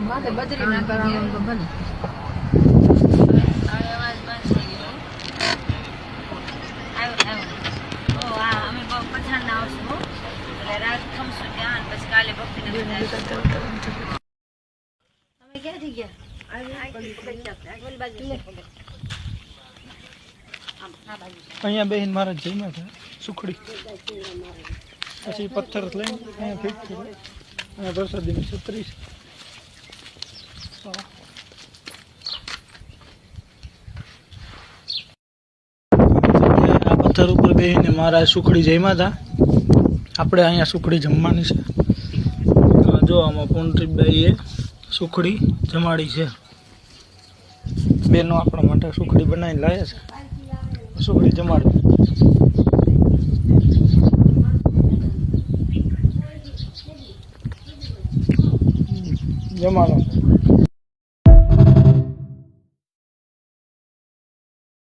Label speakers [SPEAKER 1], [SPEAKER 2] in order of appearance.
[SPEAKER 1] માથે બજરી નાખી તો બને.
[SPEAKER 2] અહીંયા બેહીને મારા જઈમાં છે સુખડી પછી પથ્થર લઈને અહીંયા ફિટ કર્યો. અહીંયા પ્રસાદીની છત્રી છે. આ પથ્થર ઉપર બેહીને મારા સુખડી જઈમાં હતા. આપણે અહીંયા સુખડી જમવાની છે. જો આમાં પૂનરીબાઈએ સુખડી જમાડી છે. બેનો આપણા માટે સુખડી બનાવીને લાવે છે. સુખડી જમાડી જમાડો.